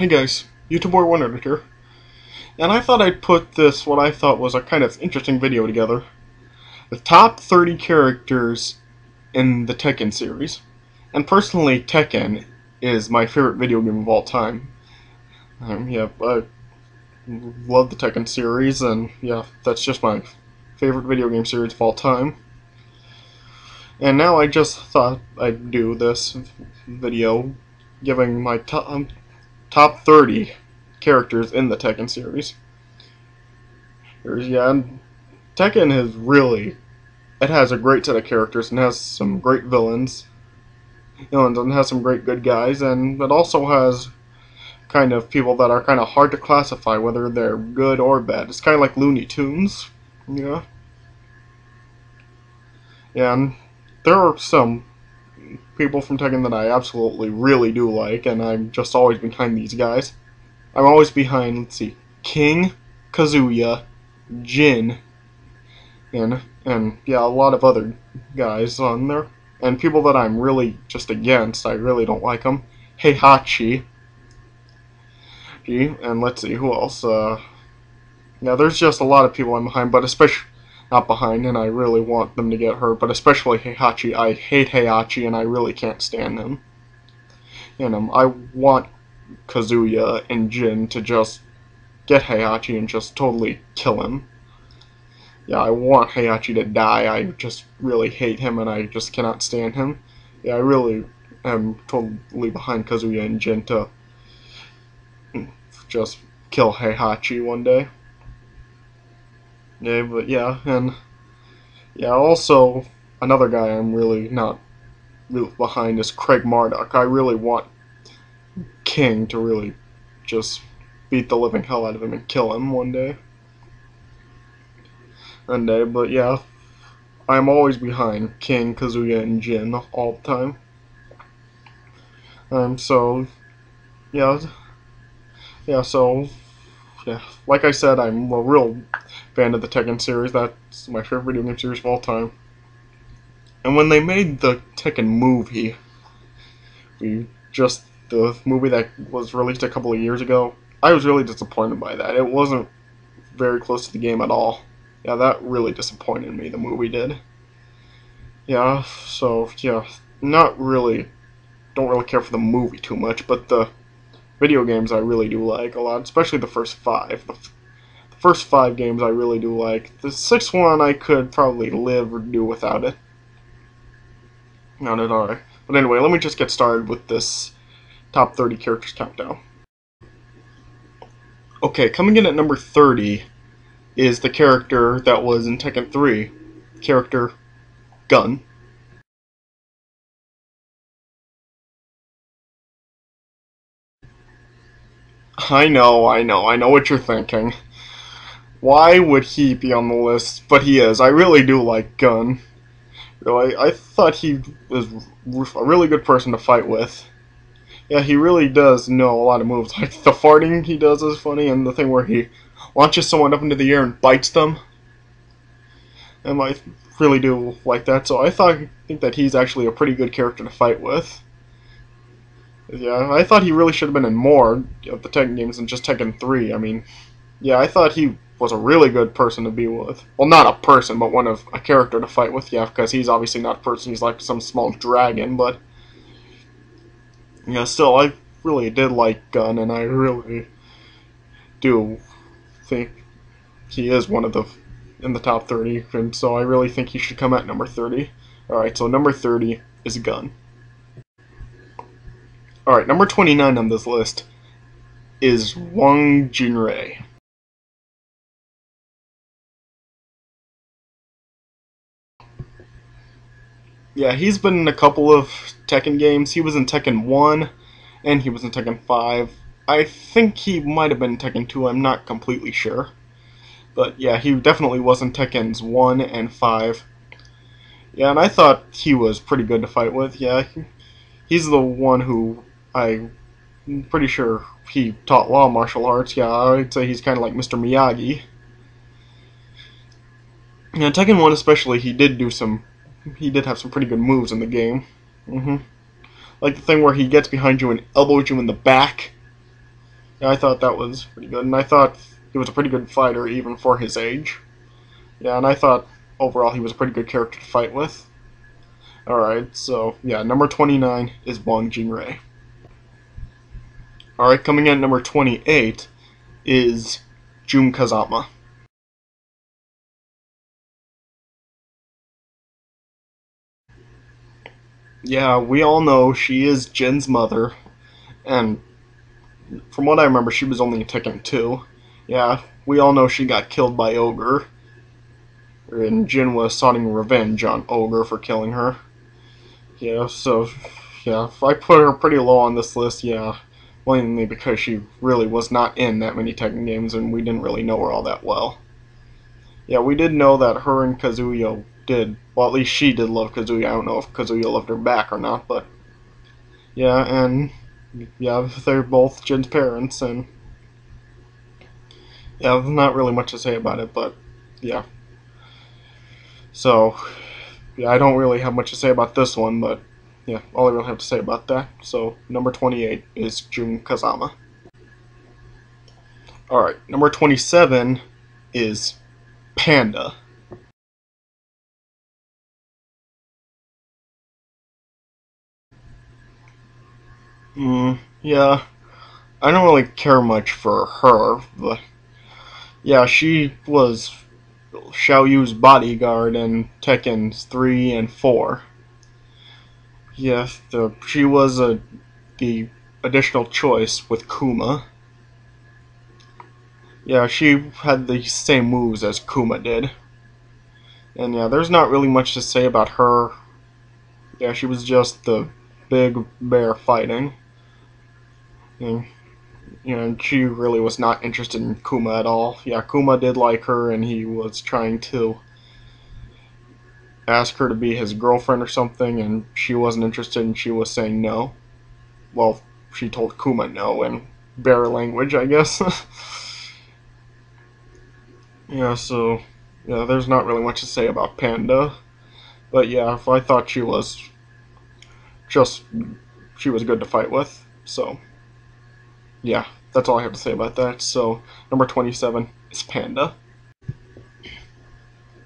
Hey guys, YouTube Boy 1 Editor, and I thought I'd put this, what I thought was a kind of interesting video together. The top 30 characters in the Tekken series. And personally, Tekken is my favorite video game of all time. Yeah, I love the Tekken series, and yeah, that's just my favorite video game series of all time. And now I just thought I'd do this video giving my top 30 characters in the Tekken series. And Tekken has a great set of characters and has some great villains, and has some great good guys, and it also has kind of people that are kind of hard to classify whether they're good or bad. It's kind of like Looney Tunes, yeah. And there are some people from Tekken that I absolutely really do like, and I'm just always behind these guys. I'm always behind, let's see, King, Kazuya, Jin, and yeah, a lot of other guys on there. And people that I'm really just against, I really don't like them. Heihachi. And let's see, who else? Yeah, there's just a lot of people I'm behind, but especially, not behind, and I really want them to get hurt, but especially Heihachi. I hate Heihachi, and I really can't stand him. And I want Kazuya and Jin to just get Heihachi and just totally kill him. Yeah, I want Heihachi to die. I just really hate him, and I just cannot stand him. Yeah, I really am totally behind Kazuya and Jin to just kill Heihachi one day. Yeah, but yeah, and yeah, also another guy I'm really not behind is Craig Marduk. I really want King to really just beat the living hell out of him and kill him one day. But yeah, I'm always behind King, Kazuya, and Jin all the time. So yeah, like I said, I'm a real fan of the Tekken series. That's my favorite video game series of all time. And when they made the Tekken movie, the movie that was released a couple of years ago, I was really disappointed by that. It wasn't very close to the game at all. Yeah, that really disappointed me, the movie did. Yeah, so, yeah, don't really care for the movie too much, but the video games I really do like a lot, especially the first 5. The first 5 games I really do like. The 6th one I could probably live or do without it. Not at all. But anyway, let me just get started with this top 30 characters countdown. Okay, coming in at number 30 is the character that was in Tekken 3, character Gun. I know what you're thinking. Why would he be on the list? But he is. I really do like Gun. I thought he was a really good person to fight with. Yeah, he really does know a lot of moves. Like the farting he does is funny, and the thing where he launches someone up into the air and bites them. And I really do like that, so I think that he's actually a pretty good character to fight with. Yeah, I thought he really should have been in more of the Tekken games than just Tekken 3. I mean, yeah, I thought he was a really good person to be with. Well, not a person, but a character to fight with, yeah, because he's obviously not a person, he's like some small dragon, but yeah, still, I really did like Gun, and I really do think he is in the top 30, and so I really think he should come at number 30. Alright, so number 30 is Gun. Alright, number 29 on this list is Wang Jinrei. Yeah, he's been in a couple of Tekken games. He was in Tekken 1, and he was in Tekken 5. I think he might have been in Tekken 2, I'm not completely sure. But yeah, he definitely was in Tekkens 1 and 5. Yeah, and I thought he was pretty good to fight with. Yeah, he's the one who I'm pretty sure he taught law martial arts. Yeah, I'd say he's kind of like Mr. Miyagi. Yeah, Tekken 1 especially, he did have some pretty good moves in the game. Like the thing where he gets behind you and elbows you in the back. Yeah, I thought that was pretty good, and I thought he was a pretty good fighter even for his age. Yeah, and I thought overall he was a pretty good character to fight with. Alright, so yeah, number 29 is Wang Jingrei. Alright, coming in at number 28 is Jun Kazama. Yeah, we all know she is Jin's mother, and from what I remember, she was only in Tekken 2. Yeah, we all know she got killed by Ogre, and Jin was soughting revenge on Ogre for killing her. Yeah, so, yeah, if I put her pretty low on this list, yeah, mainly because she really was not in that many Tekken games, and we didn't really know her all that well. Yeah, we did know that her and Kazuya did, well, at least she did love Kazuya. I don't know if Kazuya loved her back or not, but yeah, and yeah, they're both Jin's parents, and yeah, there's not really much to say about it, but yeah. So, yeah, I don't really have much to say about this one, but yeah, all I really have to say about that. So, number 28 is Jun Kazama. Alright, number 27 is Panda. Yeah, I don't really care much for her, but yeah, she was Xiaoyu's bodyguard in Tekken 3 and 4. Yeah, she was the additional choice with Kuma. Yeah, she had the same moves as Kuma did. And yeah, there's not really much to say about her. Yeah, she was just the big bear fighting. And, and she really was not interested in Kuma at all. Yeah, Kuma did like her, and he was trying to ask her to be his girlfriend or something, and she wasn't interested, and she was saying no. Well, she told Kuma no in bear language, I guess. Yeah, so yeah, there's not really much to say about Panda. But yeah, if I thought just she was good to fight with. So yeah, that's all I have to say about that. So number 27 is Panda.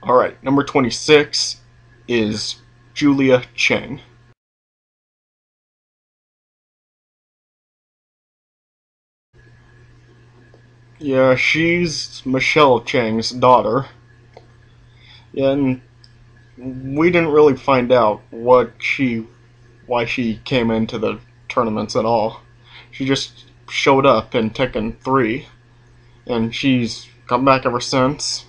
All right, number 26 is Julia Chang. Yeah, she's Michelle Chang's daughter. Yeah, and we didn't really find out why she came into the tournaments at all. She just showed up in Tekken 3, and she's come back ever since.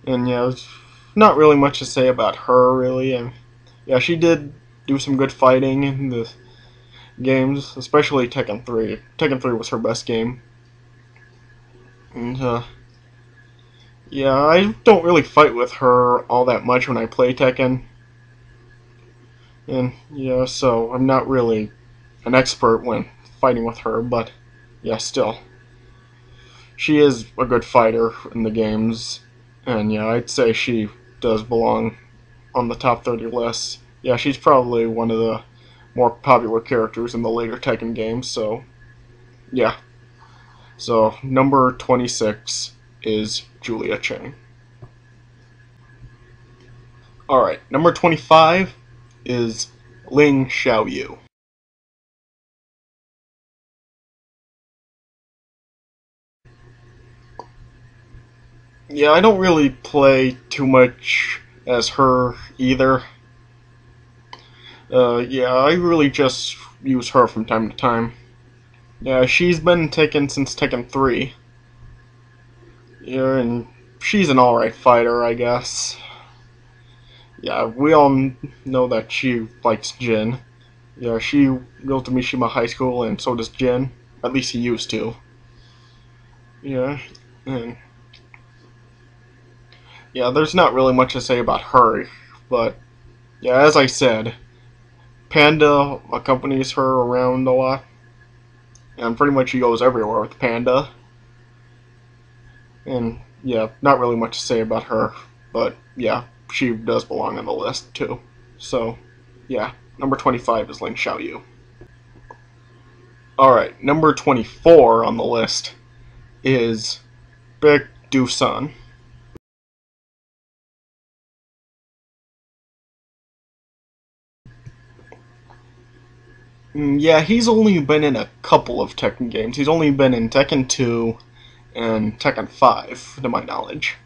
And yeah, there's not really much to say about her, really. And yeah, she did do some good fighting in the games, especially Tekken 3. Tekken 3 was her best game. And yeah, I don't really fight with her all that much when I play Tekken. And yeah, so I'm not really an expert when fighting with her, but yeah, still. She is a good fighter in the games, and yeah, I'd say she does belong on the top 30 list. Yeah, she's probably one of the more popular characters in the later Tekken games, so yeah. So, number 26 is Julia Chang. Alright, number 25 is Ling Xiaoyu. Yeah, I don't really play too much as her either. Yeah, I really just use her from time to time. Yeah, she's been Tekken since Tekken 3. Yeah, and she's an alright fighter, I guess. Yeah, we all know that she likes Jin. Yeah, she goes to Mishima High School, and so does Jin. At least he used to. Yeah, and yeah, there's not really much to say about her, but yeah, as I said, Panda accompanies her around a lot, and pretty much he goes everywhere with Panda. And yeah, not really much to say about her, but yeah, she does belong on the list too. So yeah, number 25 is Ling Xiaoyu. Alright, number 24 on the list is Bigdosan. Yeah, he's only been in a couple of Tekken games. He's only been in Tekken 2 and Tekken 5, to my knowledge.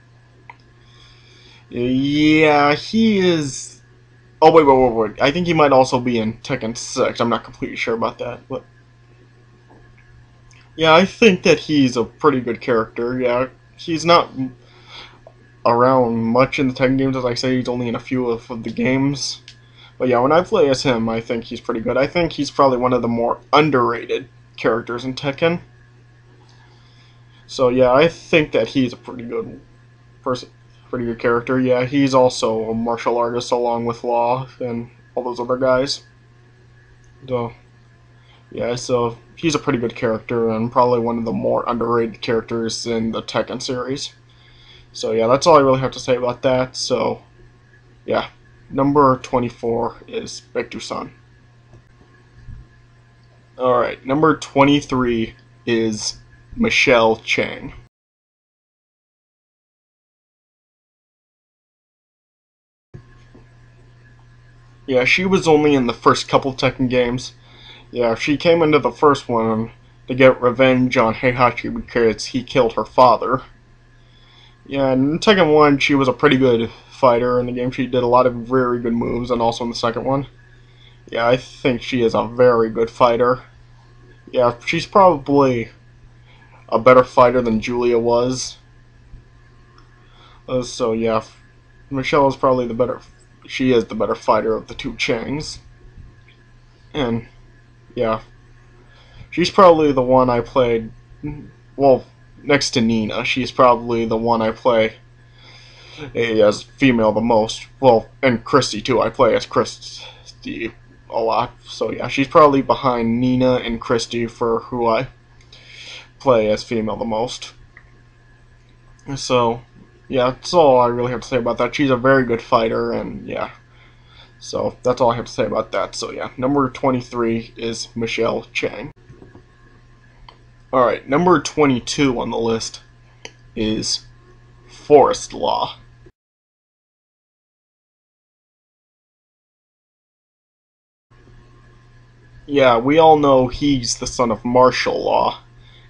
Yeah, he is... Oh, wait. I think he might also be in Tekken 6. I'm not completely sure about that, but... Yeah, I think that he's a pretty good character. Yeah, he's not around much in the Tekken games, as I say. He's only in a few of the games. But yeah, when I play as him, I think he's pretty good. I think he's probably one of the more underrated characters in Tekken. So yeah, I think that he's a pretty good person, pretty good character. Yeah, he's also a martial artist along with Law and all those other guys. So yeah, so he's a pretty good character and probably one of the more underrated characters in the Tekken series. So yeah, that's all I really have to say about that. So yeah, number 24 is Bigdosan. Alright, number 23 is Michelle Chang. Yeah, she was only in the first couple Tekken games. Yeah, she came into the first one to get revenge on Heihachi because he killed her father. Yeah, in Tekken 1, she was a pretty good fighter in the game. She did a lot of very good moves, and also in the second one. Yeah, I think she is a very good fighter. Yeah, she's probably a better fighter than Julia was. So yeah, Michelle is probably the better. She is the better fighter of the two Changs. And yeah, she's probably the one I played. Well, next to Nina, she's probably the one I play as female the most. Well, and Christy too. I play as Christy a lot. So yeah, she's probably behind Nina and Christy for who I play as female the most. So yeah, that's all I really have to say about that. She's a very good fighter, and yeah. So that's all I have to say about that. So yeah, number 23 is Michelle Chang. Alright, number 22 on the list is Forest Law. Yeah, we all know he's the son of Martial Law,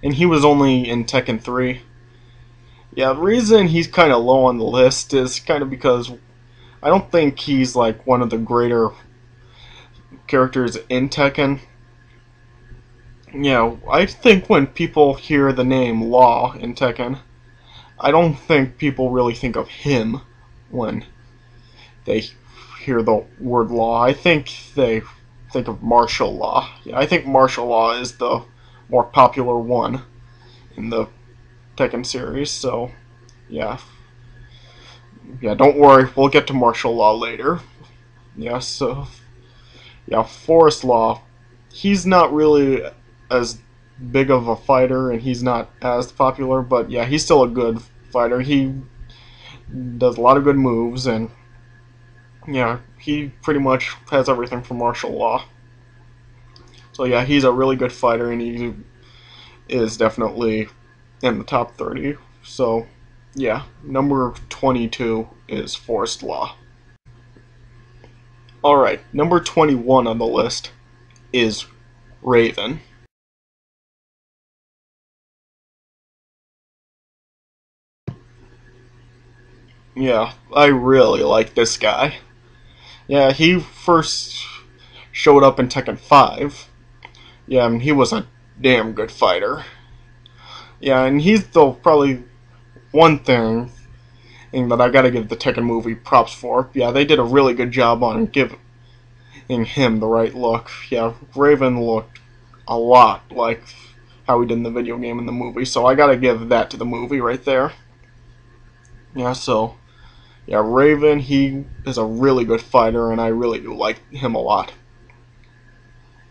and he was only in Tekken 3. Yeah, the reason he's kind of low on the list is kind of because I don't think he's like one of the greater characters in Tekken. Yeah, I think when people hear the name Law in Tekken, I don't think people really think of him when they hear the word Law. I think they think of Martial Law. Yeah, I think Martial Law is the more popular one in the Tekken series, so yeah. Yeah, don't worry, we'll get to Martial Law later. Yeah, so yeah, Forest Law, he's not really as big of a fighter and he's not as popular, but yeah, he's still a good fighter. He does a lot of good moves, and yeah, he pretty much has everything from Martial Law. So yeah, he's a really good fighter, and he is definitely in the top 30. So yeah, number 22 is Forest Law. Alright, number 21 on the list is Raven. Yeah, I really like this guy. Yeah, he first showed up in Tekken 5. Yeah, and he was a damn good fighter. Yeah, and he's the probably one thing that I gotta give the Tekken movie props for. Yeah, they did a really good job on giving him the right look. Yeah, Raven looked a lot like how he did in the video game and the movie, so I gotta give that to the movie right there. Yeah, so yeah, Raven, he is a really good fighter, and I really do like him a lot.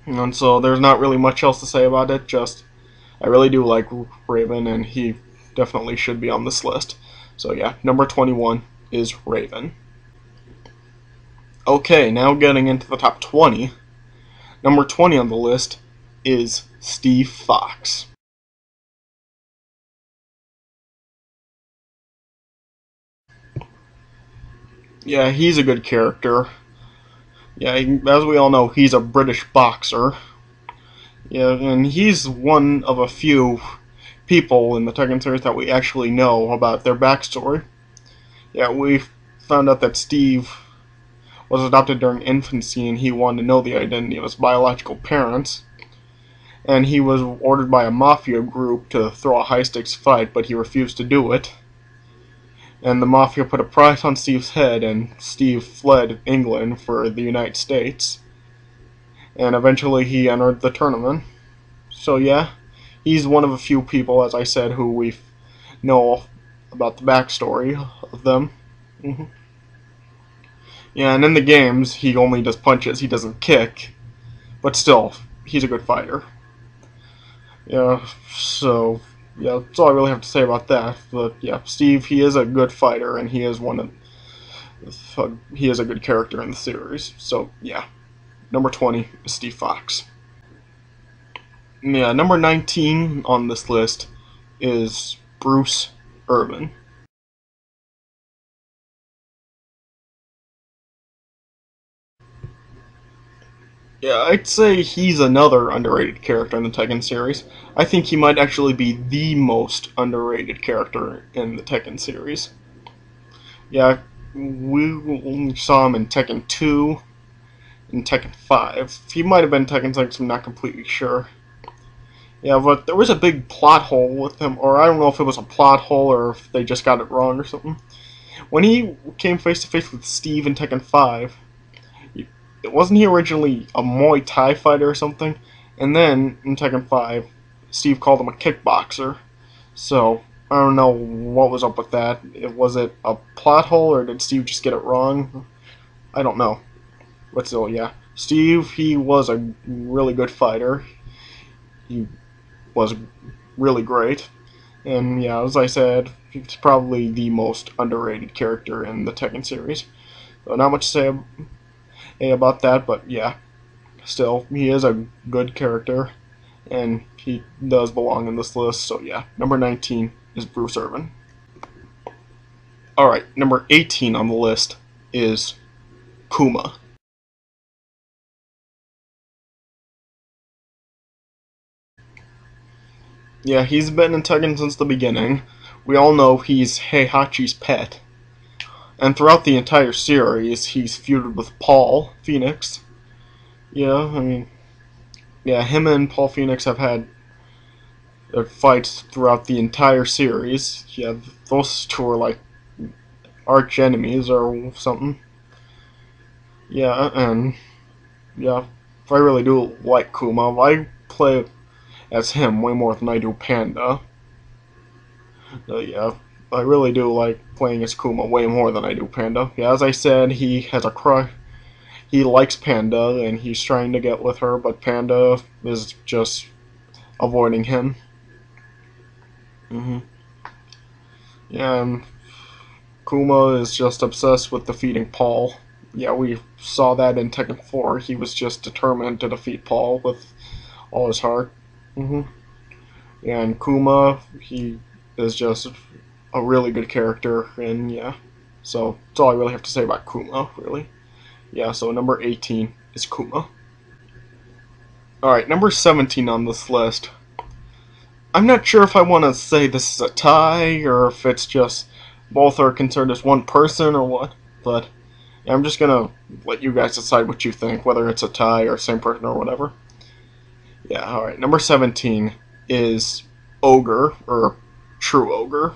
And so there's not really much else to say about it, just I really do like Raven, and he definitely should be on this list. So yeah, number 21 is Raven. Okay, now getting into the top 20. Number 20 on the list is Steve Fox. Yeah, he's a good character. Yeah, as we all know, he's a British boxer. Yeah, and he's one of a few people in the Tekken series that we actually know about their backstory. Yeah, we found out that Steve was adopted during infancy and he wanted to know the identity of his biological parents. And he was ordered by a mafia group to throw a high-stakes fight, but he refused to do it. And the mafia put a price on Steve's head, and Steve fled England for the United States. And eventually he entered the tournament. So yeah, he's one of a few people, as I said, who we know about the backstory of them. Yeah, and in the games, he only does punches, he doesn't kick. But still, he's a good fighter. Yeah, so, yeah, that's all I really have to say about that. But yeah, Steve, he is a good fighter, and he is he is a good character in the series. So yeah, number 20 is Steve Fox. Yeah, number 19 on this list is Bruce Irvin. Yeah, I'd say he's another underrated character in the Tekken series. I think he might actually be the most underrated character in the Tekken series. Yeah, we only saw him in Tekken 2 and Tekken 5. He might have been Tekken 6, I'm not completely sure. Yeah, but there was a big plot hole with him, or I don't know if it was a plot hole or if they just got it wrong or something. When he came face to face with Steve in Tekken 5, wasn't he originally a Muay Thai fighter or something? And then in Tekken 5, Steve called him a kickboxer. So I don't know what was up with that. Was it a plot hole or did Steve just get it wrong? I don't know. But still, yeah. Steve, he was a really good fighter. He was really great. And yeah, as I said, he's probably the most underrated character in the Tekken series. So not much to say about that, but yeah. Still, he is a good character, and he does belong in this list, so yeah. Number 19 is Bruce Irvin. Alright, number 18 on the list is Puma. Yeah, he's been in Tekken since the beginning. We all know he's Heihachi's pet. And throughout the entire series, he's feuded with Paul Phoenix. Yeah, I mean, yeah, him and Paul Phoenix have had fights throughout the entire series. Yeah, those two are like arch enemies or something. Yeah, and yeah, I really do like Kuma. I play as him way more than I do Panda. Yeah, I really do like playing as Kuma way more than I do Panda. Yeah, as I said, he has a crush. He likes Panda, and he's trying to get with her, but Panda is just avoiding him. Yeah, and Kuma is just obsessed with defeating Paul. Yeah, we saw that in Tekken 4. He was just determined to defeat Paul with all his heart. hmm And Kuma, he is just a really good character, and yeah. So that's all I really have to say about Kuma, really. Yeah, so number 18 is Kuma. Alright, number 17 on this list. I'm not sure if I want to say this is a tie, or if it's just both are considered as one person or what, but yeah, I'm just gonna let you guys decide what you think, whether it's a tie or same person or whatever. Yeah, alright. Number 17 is Ogre, or True Ogre.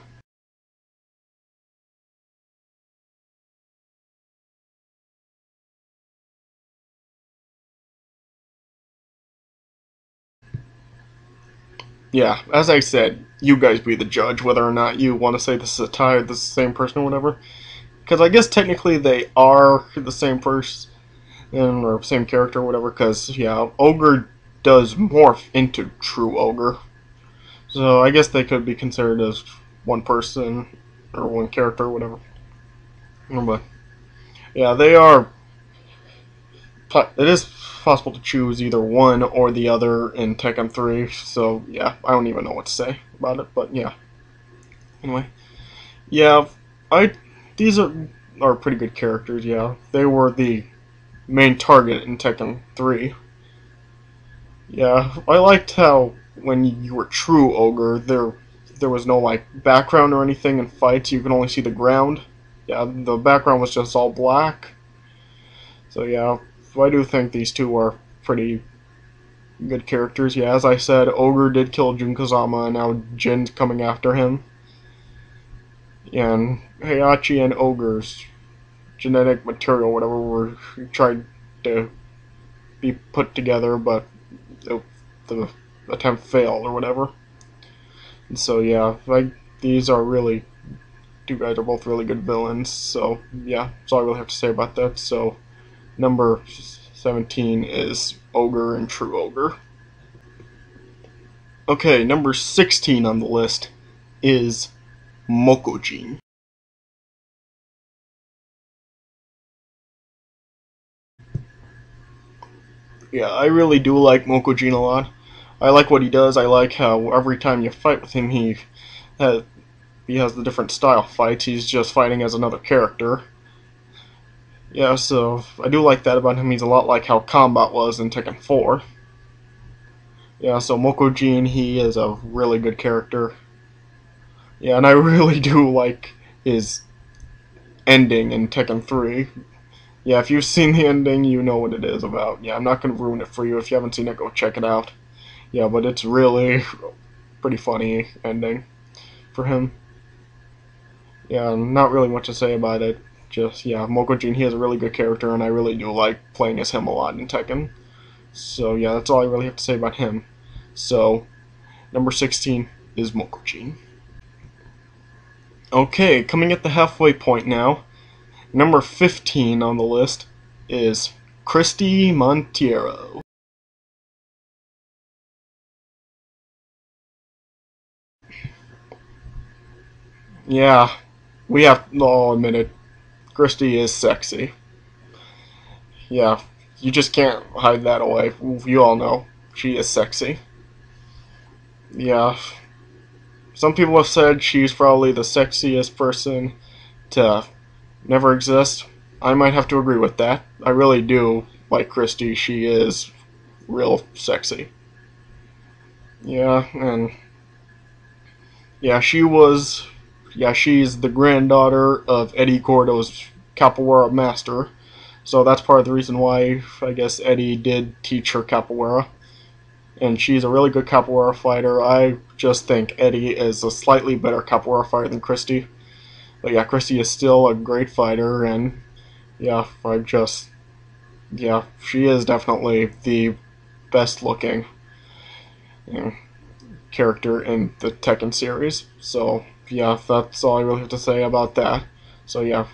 Yeah, as I said, you guys be the judge whether or not you want to say this is a tie or this is the same person or whatever. Because I guess technically they are the same person or same character or whatever. Because, yeah, Ogre does morph into True Ogre. So I guess they could be considered as one person or one character or whatever. But yeah, they are. It is possible to choose either one or the other in Tekken 3, so yeah, I don't even know what to say about it, but yeah. Anyway, yeah, these are pretty good characters, yeah. They were the main target in Tekken 3. Yeah, I liked how when you were true Ogre, there was no like background or anything in fights. You can only see the ground. Yeah, the background was just all black. So yeah, I do think these two are pretty good characters. Yeah, as I said, Ogre did kill Jun Kazama, and now Jin's coming after him. Yeah, and Heihachi and Ogre's genetic material, whatever, were tried to be put together, but the attempt failed or whatever. And so yeah, these are really, two guys are both really good villains. So yeah, that's all I really have to say about that. So number 17 is Ogre and True Ogre. Okay, number 16 on the list is Moco Jean. Yeah, I really do like Moco Jean a lot. I like what he does. I like how every time you fight with him, has, he has the different style fights. He's just fighting as another character. Yeah, so I do like that about him. He's a lot like how Combat was in Tekken 4. Yeah, so Moco Jean, he is a really good character. Yeah, and I really do like his ending in Tekken 3. Yeah, if you've seen the ending, you know what it is about. Yeah, I'm not going to ruin it for you. If you haven't seen it, go check it out. Yeah, but it's really pretty funny ending for him. Yeah, not really much to say about it. Just, yeah, Moco Jean, he is a really good character, and I really do like playing as him a lot in Tekken. So, yeah, that's all I really have to say about him. So, number 16 is Moco Jean. Okay, coming at the halfway point now. Number 15 on the list is Christy Monteiro. Yeah, we have to all admit it. Christy is sexy. Yeah, you just can't hide that away. You all know she is sexy. Yeah, some people have said she's probably the sexiest person to never exist. I might have to agree with that. I really do like Christy. She is real sexy. Yeah, and yeah, she's the granddaughter of Eddie Gordo's capoeira master. So that's part of the reason why I guess Eddie did teach her capoeira. And she's a really good capoeira fighter. I just think Eddie is a slightly better capoeira fighter than Christy. But yeah, Christy is still a great fighter, and yeah, yeah, she is definitely the best looking, you know, character in the Tekken series. So yeah, that's all I really have to say about that. So yeah,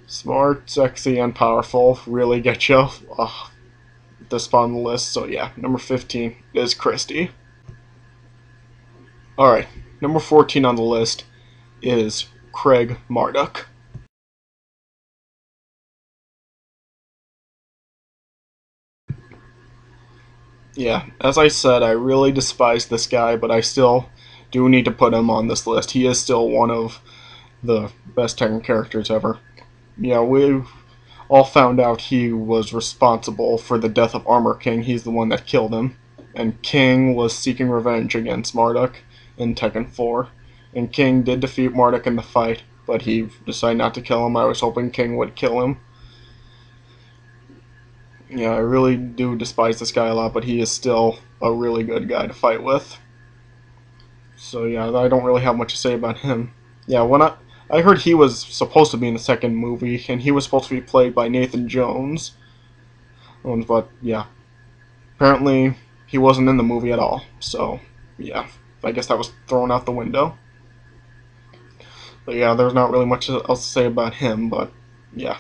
smart, sexy, and powerful really get you this spot on the list. So yeah, number 15 is Christy. Alright, number 14 on the list is Craig Marduk. Yeah, as I said, I really despise this guy, but I still do need to put him on this list. He is still one of the best Tekken characters ever. Yeah, we all found out he was responsible for the death of Armor King. He's the one that killed him. And King was seeking revenge against Marduk in Tekken 4. And King did defeat Marduk in the fight, but he decided not to kill him. I was hoping King would kill him. Yeah, I really do despise this guy a lot, but he is still a really good guy to fight with. So yeah, I don't really have much to say about him. Yeah, when I heard he was supposed to be in the second movie, and he was supposed to be played by Nathan Jones. But yeah, apparently he wasn't in the movie at all. So yeah, I guess that was thrown out the window. But yeah, there's not really much else to say about him, but yeah,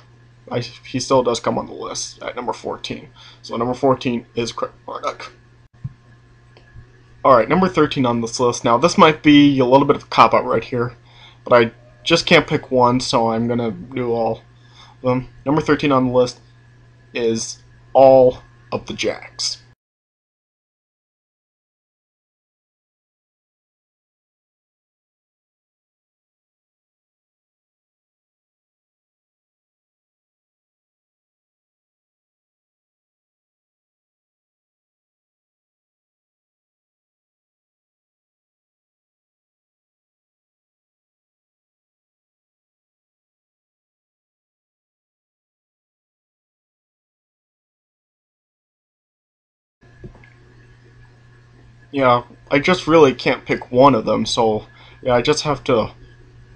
he still does come on the list at number 14. So number 14 is Craig Marduk. Alright, number 13 on this list. Now, this might be a little bit of a cop-out right here, but I just can't pick one, so I'm going to do all of them. Number 13 on the list is all of the Jacks. Yeah, I just really can't pick one of them, so yeah, I just have to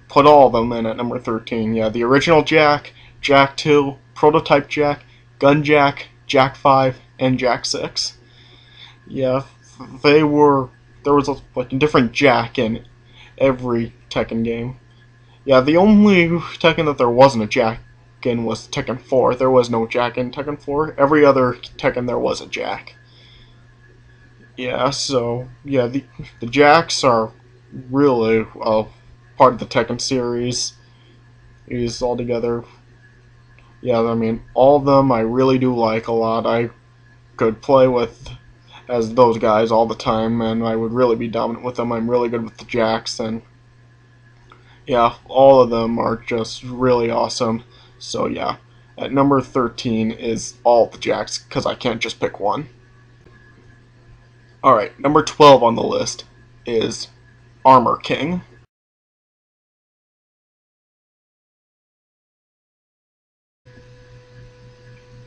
put all of them in at number 13. Yeah, the original Jack, Jack 2, Prototype Jack, Gun Jack, Jack 5, and Jack 6. Yeah, there was like a different Jack in every Tekken game. Yeah, the only Tekken that there wasn't a Jack in was Tekken 4. There was no Jack in Tekken 4. Every other Tekken there was a Jack. Yeah, so yeah, the Jacks are really part of the Tekken series. Is altogether, yeah, I mean, all of them I really do like a lot. I could play with as those guys all the time, and I would really be dominant with them. I'm really good with the Jacks, and yeah, all of them are just really awesome. So yeah, at number 13 is all the Jacks, because I can't just pick one. Alright, number 12 on the list is Armor King.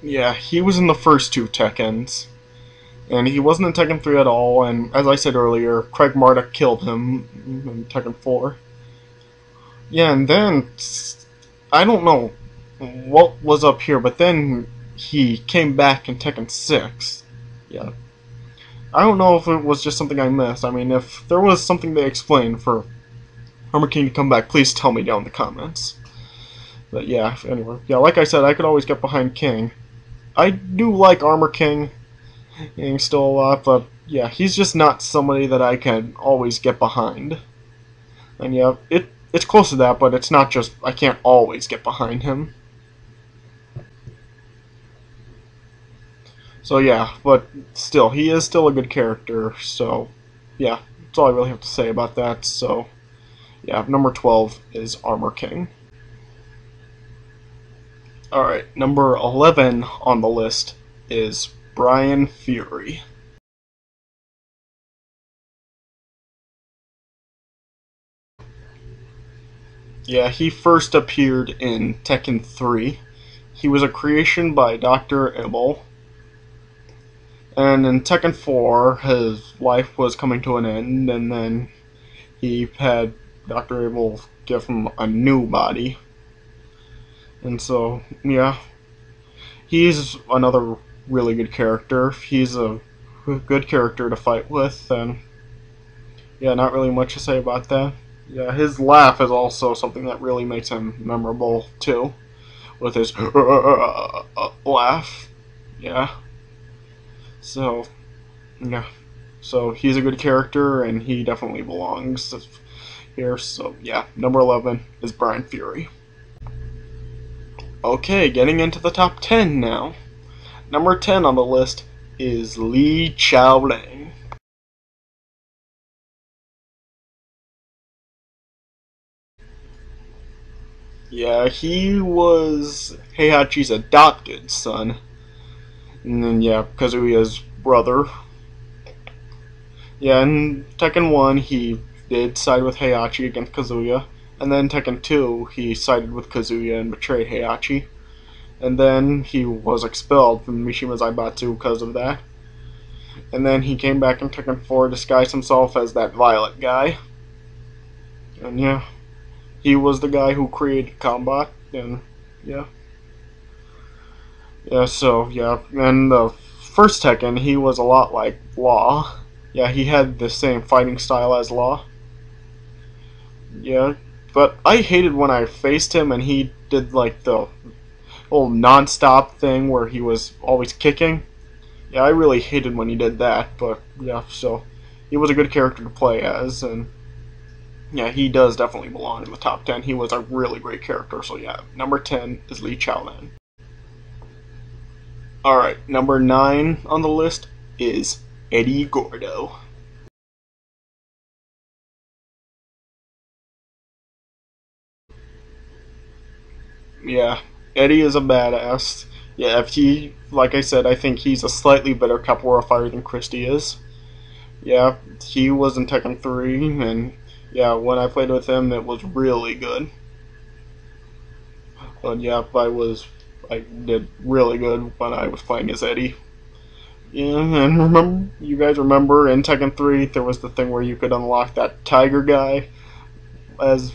Yeah, he was in the first two Tekkens, and he wasn't in Tekken 3 at all, and as I said earlier, Craig Marduk killed him in Tekken 4. Yeah, and then, I don't know what was up here, but then he came back in Tekken 6. Yeah. I don't know if it was just something I missed. I mean, if there was something they explained for Armor King to come back, please tell me down in the comments. But yeah, anyway. Yeah, like I said, I could always get behind King. I do like Armor King, and still a lot, but yeah, he's just not somebody that I can always get behind. And yeah, it's close to that, but it's not just I can't always get behind him. So yeah, but still, he is still a good character, so yeah, that's all I really have to say about that. So yeah, number 12 is Armor King. Alright, number 11 on the list is Bryan Theory. Yeah, he first appeared in Tekken 3. He was a creation by Dr. Abel. And in Tekken 4, his life was coming to an end, and then he had Dr. Abel give him a new body. And so, yeah, he's another really good character. He's a good character to fight with, and yeah, not really much to say about that. Yeah, his laugh is also something that really makes him memorable, too, with his laugh. Yeah. So, yeah. So, he's a good character, and he definitely belongs here. So, yeah, number 11 is Bryan Theory. Okay, getting into the top 10 now. Number 10 on the list is Lixiaolin. Yeah, he was Heihachi's adopted son. And then, yeah, Kazuya's brother. Yeah, in Tekken 1, he did side with Heihachi against Kazuya. And then Tekken 2, he sided with Kazuya and betrayed Heihachi. And then he was expelled from Mishima Zaibatsu because of that. And then he came back in Tekken 4, disguised himself as that Violet guy. And yeah, he was the guy who created combat. And yeah. Yeah, so, yeah. And the first Tekken, he was a lot like Law. Yeah, he had the same fighting style as Law. Yeah, but I hated when I faced him and he did like the whole non-stop thing where he was always kicking. Yeah, I really hated when he did that, but yeah, so he was a good character to play as, and yeah, he does definitely belong in the top 10. He was a really great character, so yeah, number 10 is Lixiaolin. Alright, number 9 on the list is Eddie Gordo. Yeah, Eddie is a badass. Yeah, if he, like I said, I think he's a slightly better capoeira fighter than Christy is. Yeah, he was in Tekken 3, and yeah, when I played with him, it was really good. But yeah, I did really good when I was playing as Eddie. Yeah, and remember, you guys remember in Tekken 3, there was the thing where you could unlock that tiger guy as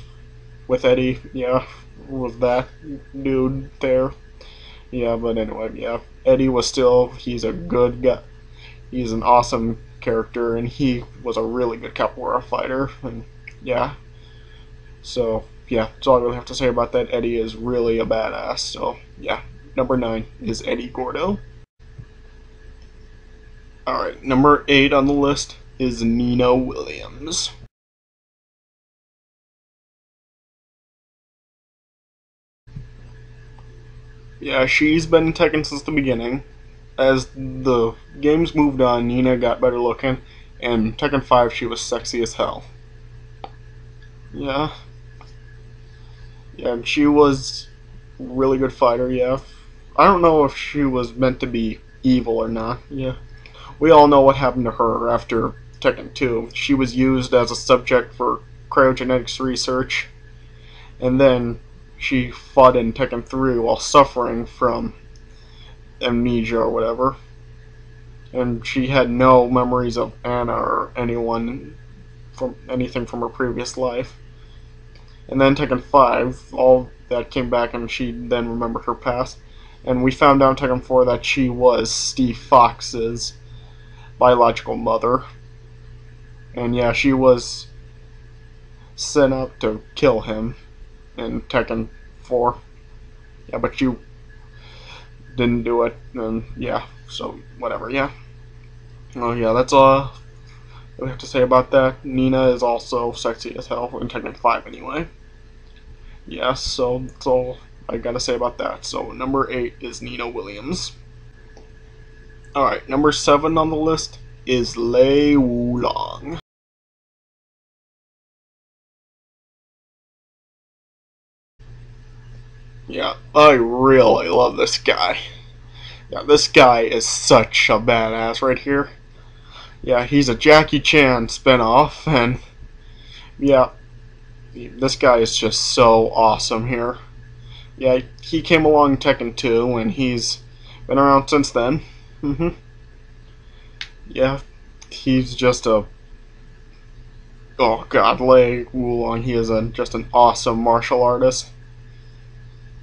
with Eddie. Yeah, was that dude there? Yeah, but anyway, yeah, Eddie was still, he's a good guy. He's an awesome character, and he was a really good capoeira fighter, and yeah. So, yeah, that's all I really have to say about that. Eddie is really a badass, so yeah. Number 9 is Eddie Gordo. Alright, number 8 on the list is Nina Williams. Yeah, she's been in Tekken since the beginning. As the games moved on, Nina got better looking, and Tekken 5 she was sexy as hell. Yeah. Yeah, and she was a really good fighter, yeah. I don't know if she was meant to be evil or not, yeah. We all know what happened to her after Tekken 2. She was used as a subject for cryogenetics research, and then she fought in Tekken 3 while suffering from amnesia or whatever. And she had no memories of Anna or anyone from anything from her previous life. And then Tekken 5, all that came back and she then remembered her past. And we found out in Tekken 4 that she was Steve Fox's biological mother. And yeah, she was sent up to kill him in Tekken 4. Yeah, but she didn't do it, and yeah, so whatever, yeah. Oh yeah, that's all we have to say about that. Nina is also sexy as hell in Tekken 5 anyway. Yeah, so that's all I gotta say about that. So number 8 is Nina Williams. Alright, number 7 on the list is Lelong. Yeah, I really love this guy. Yeah, this guy is such a badass right here. Yeah, he's a Jackie Chan spinoff, and yeah, this guy is just so awesome here. Yeah, he came along in Tekken 2, and he's been around since then. Yeah, he's just a... Oh god, Lei Wulong, he is just an awesome martial artist.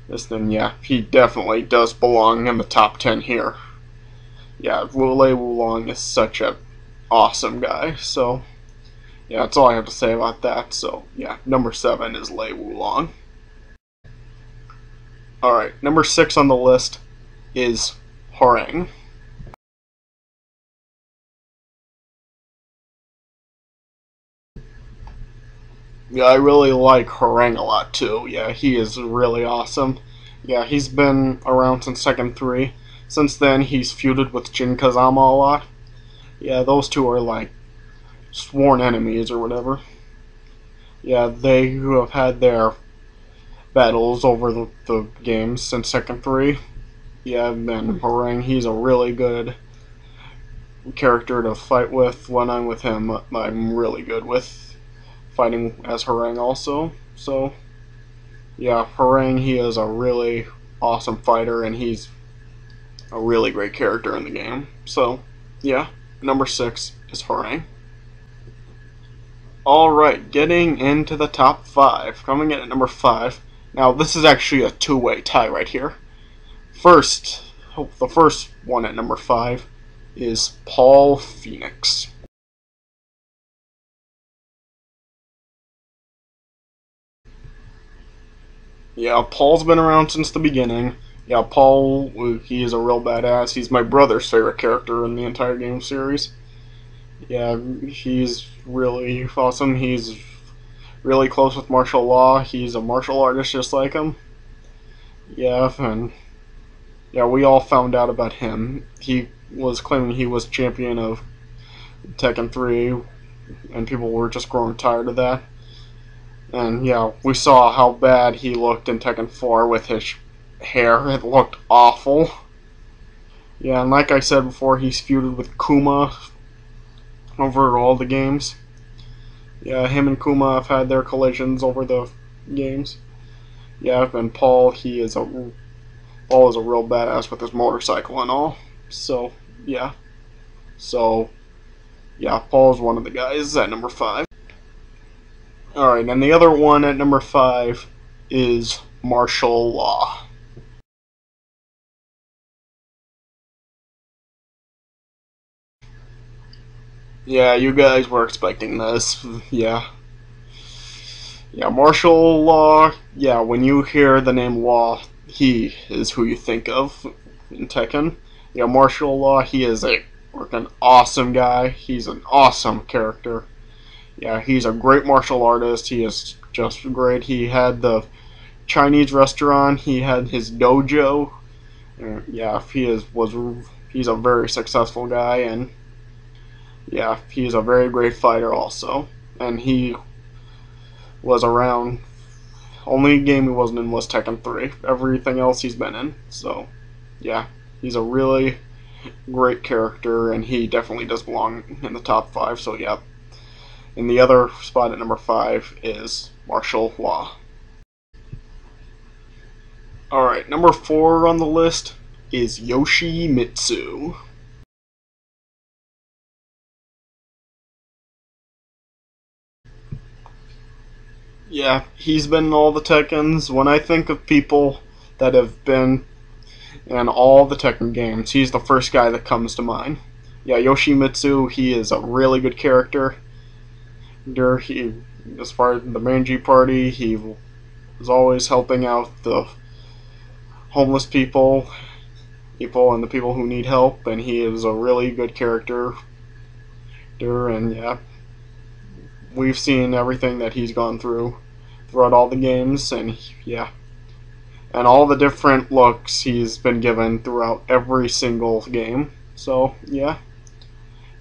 This then, yeah, he definitely does belong in the top 10 here. Yeah, Lei Wulong is such an awesome guy, so... Yeah, that's all I have to say about that. So, yeah, number 7 is Lei Wulong. Alright, number 6 on the list is Harangue. Yeah, I really like Harangue a lot too. Yeah, he is really awesome. Yeah, he's been around since Tekken 3. Since then, he's feuded with Jun Kazama a lot. Yeah, those two are like sworn enemies or whatever. Yeah, they have had their battles over the games since Tekken 3. Yeah, and Harangue, he's a really good character to fight with. When I'm with him, I'm really good with fighting as Harangue also. So, yeah, Harangue, he is a really awesome fighter, and he's a really great character in the game. So, yeah, number 6 is Harangue. Alright, getting into the top 5. Coming in at number 5. Now, this is actually a two-way tie right here. The first one at number 5 is Paul Phoenix. Yeah, Paul's been around since the beginning. Yeah, Paul, he is a real badass. He's my brother's favorite character in the entire game series. Yeah, he's really awesome. He's really close with martial law. He's a martial artist just like him. Yeah, and yeah, we all found out about him. He was claiming he was champion of Tekken 3, and people were just growing tired of that. And yeah, we saw how bad he looked in Tekken 4 with his hair. It looked awful. Yeah, and like I said before, he's feuded with Kuma over all the games. Yeah, him and Kuma have had their collisions over the games. Yeah, and Paul is a real badass with his motorcycle and all. So yeah, Paul's one of the guys at number 5. All right, and the other one at number 5 is martial law. Yeah, you guys were expecting this. Yeah, martial law. Yeah, when you hear the name Law, he is who you think of in Tekken. Yeah, martial law. He is a freaking awesome guy. He's an awesome character. Yeah, he's a great martial artist. He is just great. He had the Chinese restaurant. He had his dojo. Yeah, he's a very successful guy, and yeah, he's a very great fighter also. And he was around. Only game he wasn't in was Tekken 3. Everything else he's been in. So, yeah, he's a really great character, and he definitely does belong in the top 5. So, yeah. And the other spot at number 5 is martial law. Alright, number 4 on the list is Yoshimitsu. Yeah, he's been in all the Tekkens. When I think of people that have been in all the Tekken games, he's the first guy that comes to mind. Yeah, Yoshimitsu, he is a really good character. As far as the Manji party, he was always helping out the homeless people and the people who need help, and he is a really good character. And yeah, we've seen everything that he's gone throughout all the games, and yeah, and all the different looks he's been given throughout every single game. So yeah,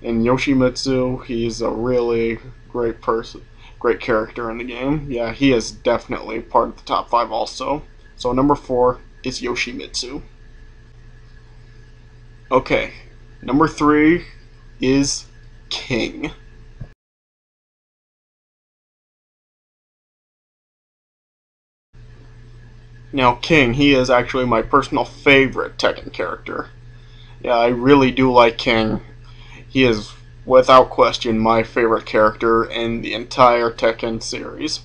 and Yoshimitsu, he's a really great character in the game. Yeah, he is definitely part of the top 5 also. So number 4 is Yoshimitsu. Okay, number 3 is King. Now, King, he is actually my personal favorite Tekken character. Yeah, I really do like King. He is, without question, my favorite character in the entire Tekken series.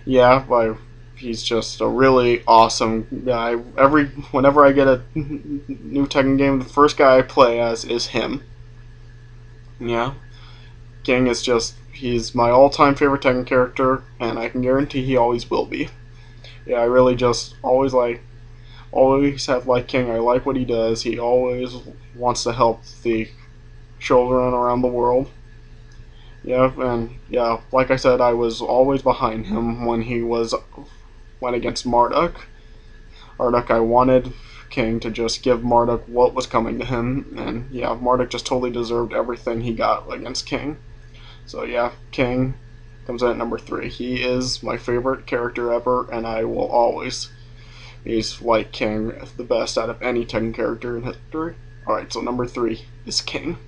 Yeah, he's just a really awesome guy. Whenever I get a new Tekken game, the first guy I play as is him. Yeah, King is he's my all-time favorite Tekken character, and I can guarantee he always will be. Yeah, I really just always have liked King. I like what he does. He always wants to help the children around the world. Yeah, and yeah, like I said, I was always behind him when he went against Marduk. I wanted King to just give Marduk what was coming to him, and yeah, Marduk just totally deserved everything he got against King. So yeah, King comes in at number 3. He is my favorite character ever, and I will always like King the best out of any Tekken character in history. Alright, so number 3 is King.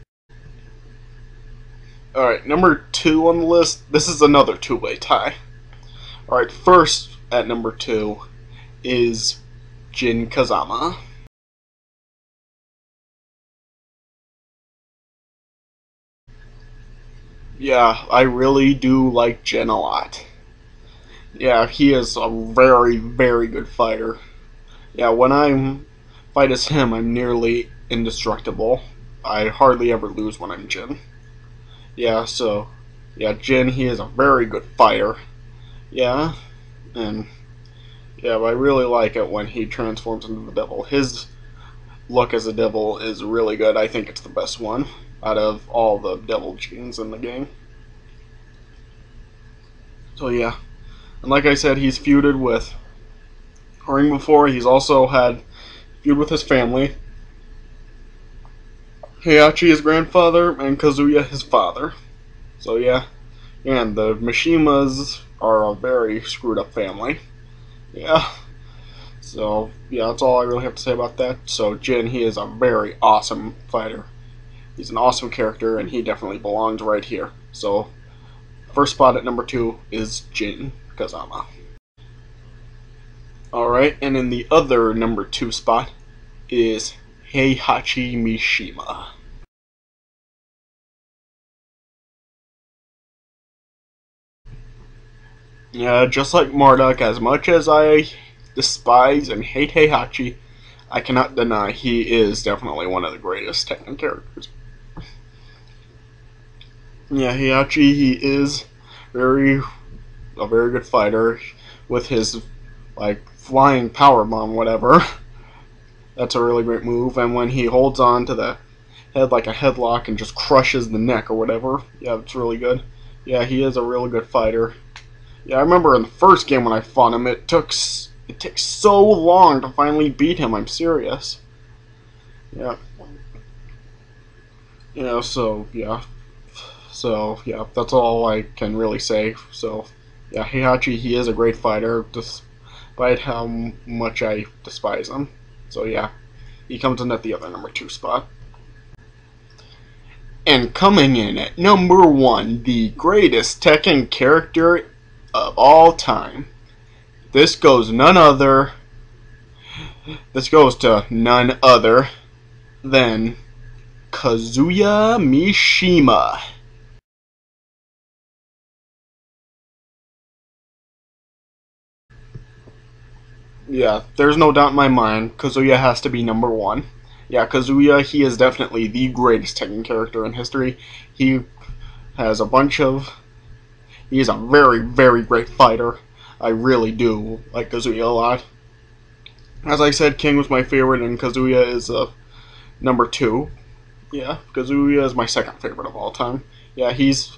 Alright, number 2 on the list, this is another two-way tie. Alright, first at number 2 is Jun Kazama. Yeah, I really do like Jin a lot. Yeah, he is a very, very good fighter. Yeah, when I fight as him, I'm nearly indestructible. I hardly ever lose when I'm Jin. Yeah, so, yeah, Jin, he is a very good fighter. Yeah, and, yeah, I really like it when he transforms into the devil. His look as a devil is really good. I think it's the best one out of all the devil genes in the game. So, yeah. And like I said, he's feuded with Harangue before. He's also had feud with his family. Heihachi his grandfather, and Kazuya his father. So yeah, and the Mishimas are a very screwed up family. Yeah. So yeah, that's all I really have to say about that. So Jin, he is a very awesome fighter. He's an awesome character, and he definitely belongs right here. So first spot at number 2 is Jun Kazama. Alright, and in the other number 2 spot is Heihachi Mishima. Yeah, just like Marduk, as much as I despise and hate Heihachi, I cannot deny he is definitely one of the greatest Tekken characters. Yeah, Heihachi, he is a very good fighter with his like flying power bomb, whatever. That's a really great move, and when he holds on to the head like a headlock and just crushes the neck or whatever, yeah, it's really good. Yeah, he is a really good fighter. Yeah, I remember in the first game when I fought him, it takes so long to finally beat him. I'm serious. Yeah. Yeah. So yeah, that's all I can really say. So yeah, Heihachi, he is a great fighter, despite how much I despise him. So yeah, he comes in at the other number 2 spot. And coming in at number 1, the greatest Tekken character of all time. This goes to none other than Kazuya Mishima. Yeah, there's no doubt in my mind, Kazuya has to be number 1. Yeah, Kazuya, he is definitely the greatest Tekken character in history. He has a bunch of... He is a very, very great fighter. I really do like Kazuya a lot. As I said, King was my favorite, and Kazuya is number 2. Yeah, Kazuya is my second favorite of all time. Yeah, he's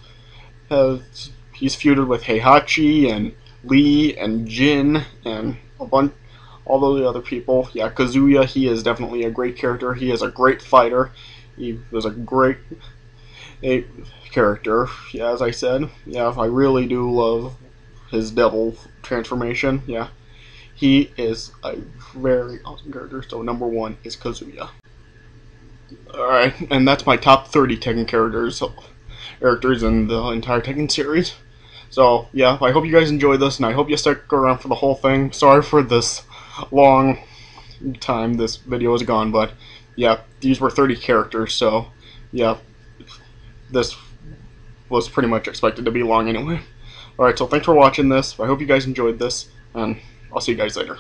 feuded with Heihachi and Lee and Jin and all those other people. Yeah, Kazuya, he is definitely a great character. He is a great fighter. He was a great character. Yeah, as I said. Yeah, I really do love his devil transformation. Yeah, he is a very awesome character. So number 1 is Kazuya. Alright, and that's my top 30 Tekken characters in the entire Tekken series. So, yeah, I hope you guys enjoyed this, and I hope you stick around for the whole thing. Sorry for this long time this video is gone, but, yeah, these were 30 characters, so, yeah, this was pretty much expected to be long anyway. Alright, so thanks for watching this. I hope you guys enjoyed this, and I'll see you guys later.